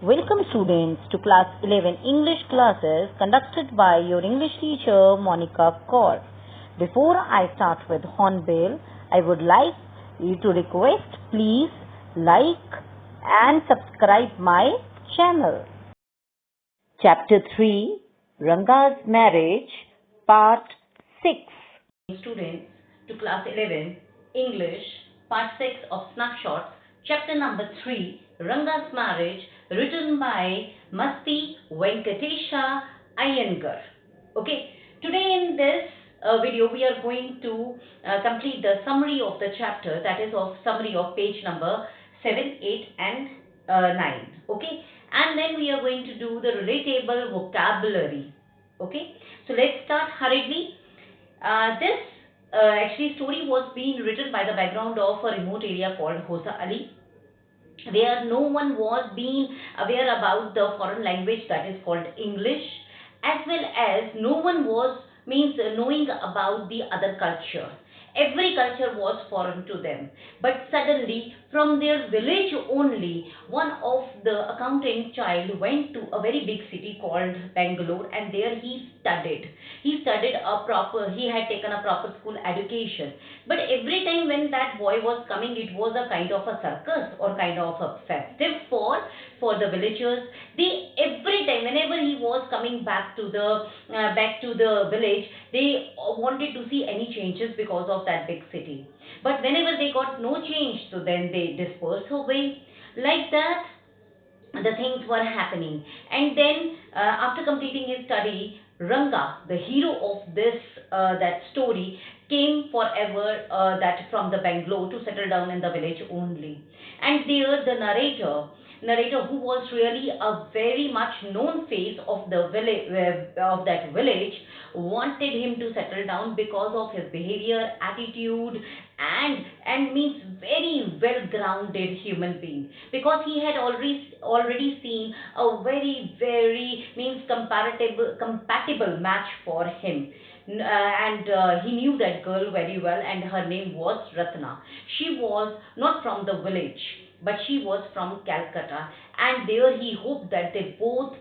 Welcome students to class 11 English classes conducted by your English teacher Monica Kaur. Before I start with Hornbill, I would like you to request please like and subscribe my channel. Chapter 3, Ranga's Marriage, Part 6. Students to class 11 English, Part 6 of Snapshots, Chapter number 3, Ranga's Marriage, written by Masti Venkatesha Iyengar. Okay, today in this video we are going to complete the summary of the chapter, that is of summary of page number 7, 8 and 9. Okay, and then we are going to do the relatable vocabulary. Okay, so let's start hurriedly. This actually story was being written by the background of a remote area called Hosa Ali, where no one was being aware about the foreign language that is called English, as well as no one was knowing about the other culture. Every culture was foreign to them. But suddenly, from their village only, one of the accountant child went to a very big city called Bangalore, and there he studied. He studied he had taken a proper school education. But every time when that boy was coming, it was a kind of a circus or kind of a festive for the villagers. They every time whenever he was coming back to the village, they wanted to see any changes because of that big city. But whenever they got no change, so then they dispersed away. Like that, the things were happening. And then after completing his study, Ranga, the hero of this that story, came forever that from the Bangalore to settle down in the village only. And there the narrator who was really a very much known face of the village of that village, wanted him to settle down because of his behavior, attitude, and means very well grounded human being, because he had already seen a very means compatible match for him. And he knew that girl very well, and her name was Ratna. She was not from the village, but she was from Calcutta, and there he hoped that they both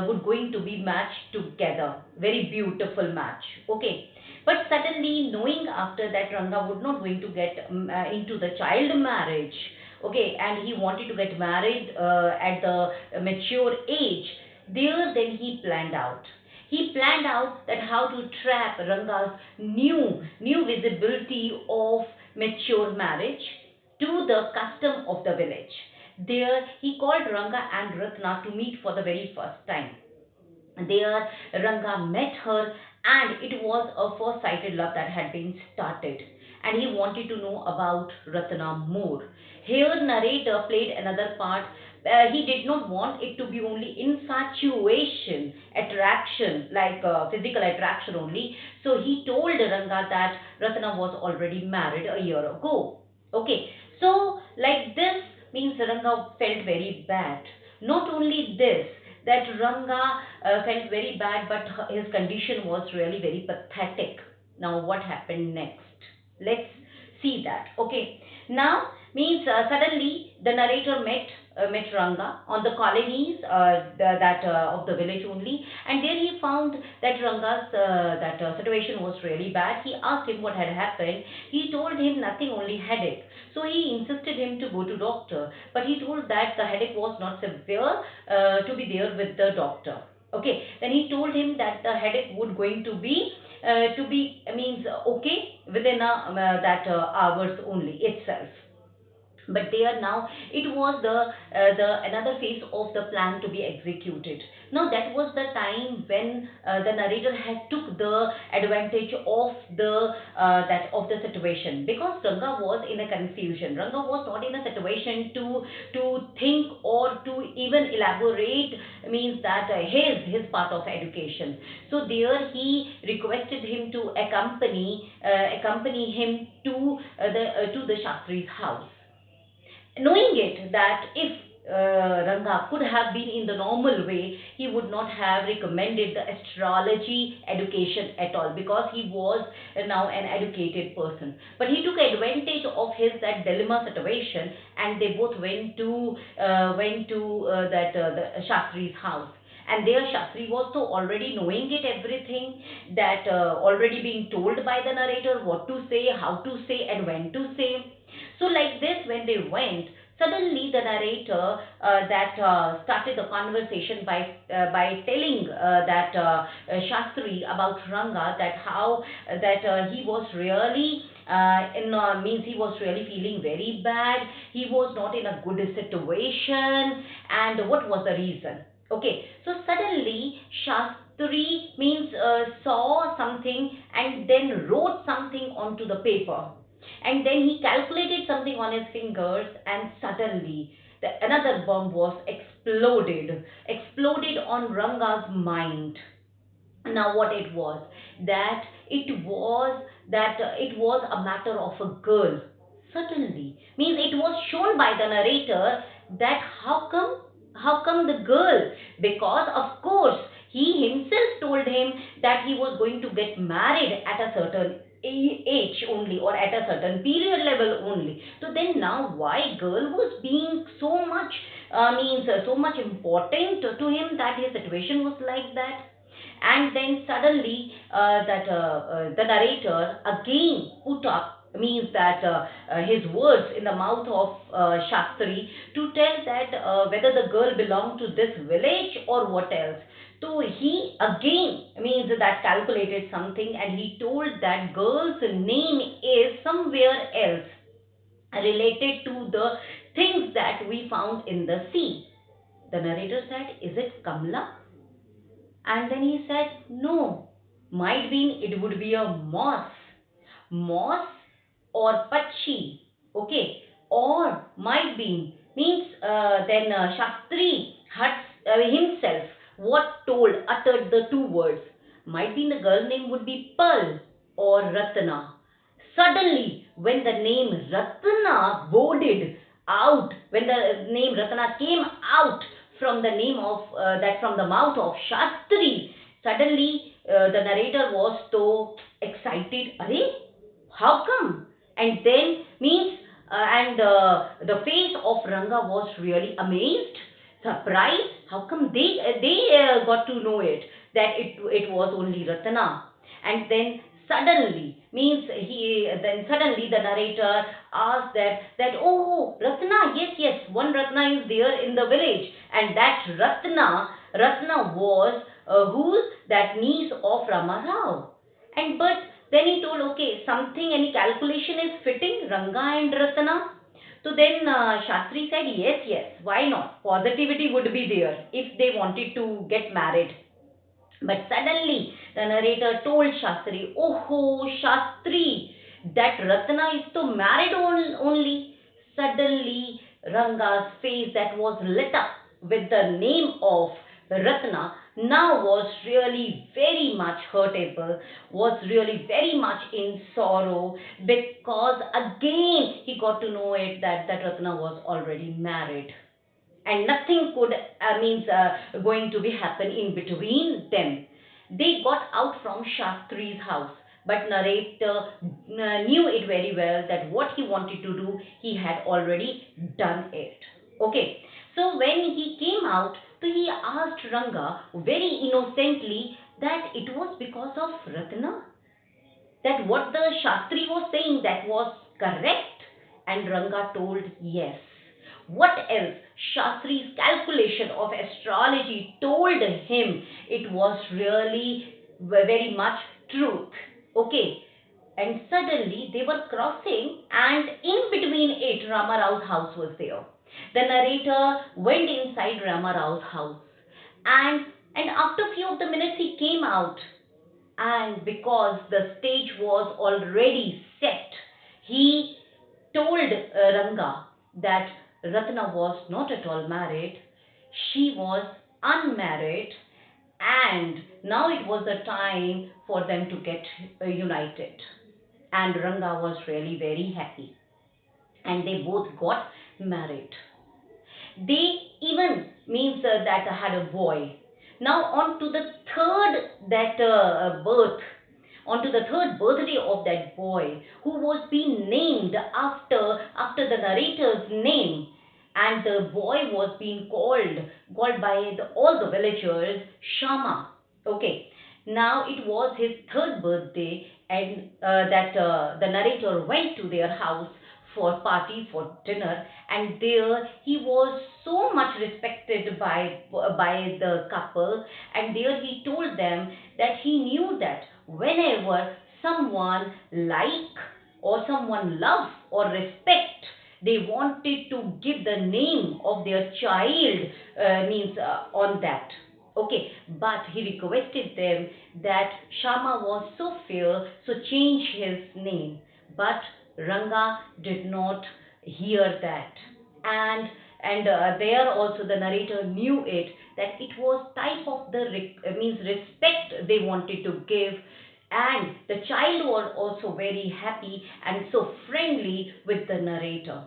would going to be matched together. Very beautiful match. Okay. But suddenly, knowing after that Ranga would not going to get into the child marriage, okay, and he wanted to get married at the mature age, there then he planned out. He planned out that how to trap Ranga's new visibility of mature marriage to the custom of the village. There he called Ranga and Ratna to meet for the very first time. There, Ranga met her, and it was a first sighted love that had been started. And he wanted to know about Ratna more. Here, narrator played another part. He did not want it to be only infatuation, attraction, like physical attraction only. So he told Ranga that Ratna was already married a year ago. Okay, so like this means Ranga felt very bad. Not only this, that Ranga felt very bad, but his condition was really very pathetic. Now, what happened next? Let's see that. Okay. Now, means suddenly the narrator met Ranga on the colonies of the village only, and there he found that Ranga's situation was really bad. He asked him what had happened. He told him nothing, only headache. So he insisted him to go to doctor, but he told that the headache was not severe to be there with the doctor. Okay, then he told him that the headache would going to be means okay within that hours only itself. But there now it was the another phase of the plan to be executed. Now that was the time when the narrator had took the advantage of the situation, because Ranga was in a confusion. Ranga was not in a situation to think or to even elaborate means that his part of education. So there he requested him to accompany him to the Shastri's house, knowing it that if Ranga could have been in the normal way, he would not have recommended the astrology education at all, because he was now an educated person. But he took advantage of his that dilemma situation, and they both went to the Shastri's house. And there Shastri was so already knowing it everything, that already being told by the narrator what to say, how to say, and when to say. So like this, when they went, suddenly the narrator that started the conversation by telling that Shastri about Ranga, that how that he was really means he was really feeling very bad. He was not in a good situation, and what was the reason? Okay, so suddenly Shastri means saw something and then wrote something onto the paper, and then he calculated something on his fingers, and suddenly another bomb was exploded on Ranga's mind. Now what it was, that it was a matter of a girl. Suddenly means it was shown by the narrator that how come the girl, because of course he himself told him that he was going to get married at a certain age only, or at a certain period level only. So then now why girl was being so much so much important to him, that his situation was like that. And then suddenly the narrator again put up means that his words in the mouth of Shastri, to tell that whether the girl belonged to this village or what else. So he again means that calculated something, and he told that girl's name is somewhere else related to the things that we found in the sea. The narrator said, "Is it Kamla?" And then he said, "No, might be it would be a moss or Pachi, okay, or might be means then Shastri had himself uttered the two words. Might be the girl name would be Pearl or Ratna. Suddenly, when the name Ratna boarded out, when the name Ratna came out from the name of from the mouth of Shastri, suddenly the narrator was so excited. Arey, how come? And then means and the face of Ranga was really amazed, surprised. How come they got to know it, that it was only Ratna? And then suddenly the narrator asked that, "Oh, Ratna, yes, one Ratna is there in the village, and that Ratna was who's that niece of Rama Rao." And but then he told, "Okay, something, any calculation is fitting Ranga and Ratna." So then Shastri said, "Yes, why not? Positivity would be there if they wanted to get married." But suddenly the narrator told Shastri, "Oh, Shastri, that Ratna is to married only." Suddenly Ranga's face, that was lit up with the name of Ratna, now was really very much hurtable, was really very much in sorrow, because again he got to know it that Ratna was already married, and nothing could means going to be happen in between them. They got out from Shastri's house, but narrator knew it very well that what he wanted to do, he had already done it. Okay, so when he came out, so he asked Ranga very innocently that it was because of Ratna, that what the Shastri was saying, that was correct. And Ranga told yes. What else? Shastri's calculation of astrology told him it was really very much truth. Okay. And suddenly they were crossing, and in between it, Rama Rao's house was there. The narrator went inside Rama Rao's house, and after few of the minutes he came out, and because the stage was already set, he told Ranga that Ratna was not at all married, she was unmarried, and now it was the time for them to get united. And Ranga was really very happy, and they both got married. They even that had a boy. Now on to the third birthday of that boy, who was being named after the narrator's name, and the boy was being called by all the villagers Shyama. Okay, now it was his third birthday, and that the narrator went to their house for party, for dinner, and there he was so much respected by the couple, and there he told them that he knew that whenever someone like or someone love or respect, they wanted to give the name of their child, on that. Okay, but he requested them that Shama was so fair, so change his name. But Ranga did not hear that, and there also the narrator knew it, that it was type of the respect they wanted to give, and the child was also very happy and so friendly with the narrator.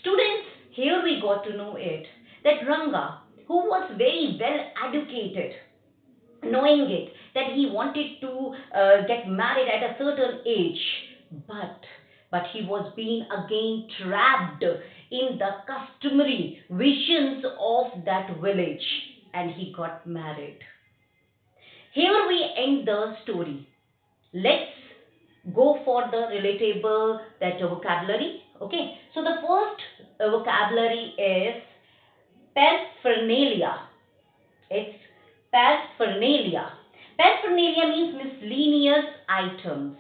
Students, here we got to know it, that Ranga, who was very well educated, knowing it, that he wanted to get married at a certain age, but he was being again trapped in the customary visions of that village, and he got married. Here we end the story. Let's go for the relatable that vocabulary. Okay, so the first vocabulary is paraphernalia. It's paraphernalia. Paraphernalia means miscellaneous items.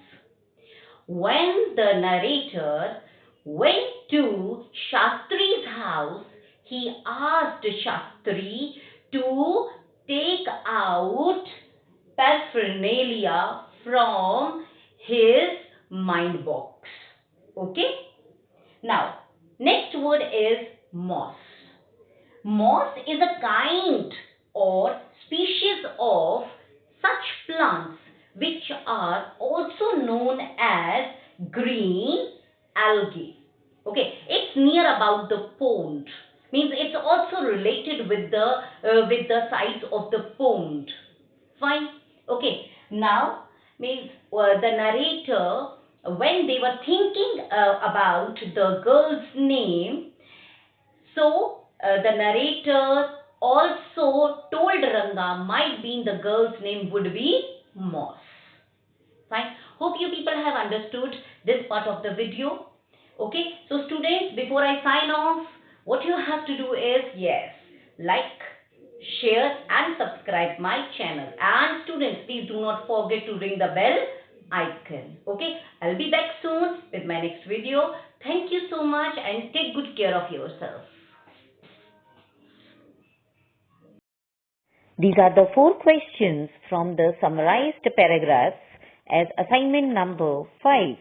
When the narrator went to Shastri's house, he asked Shastri to take out paraphernalia from his mind box. Okay? Now, next word is moss. Moss is a kind or species of such plants which are also known as green algae. Okay, it's near about the pond. Means it's also related with the size of the pond. Fine. Okay. Now means the narrator, when they were thinking about the girl's name, so the narrator also told Ranga might be the girl's name would be Moss. Fine. Hope you people have understood this part of the video. Okay. So students, before I sign off, what you have to do is, yes, like, share and subscribe my channel. And students, please do not forget to ring the bell icon. Okay. I'll be back soon with my next video. Thank you so much and take good care of yourself. These are the 4 questions from the summarized paragraphs as assignment number 5.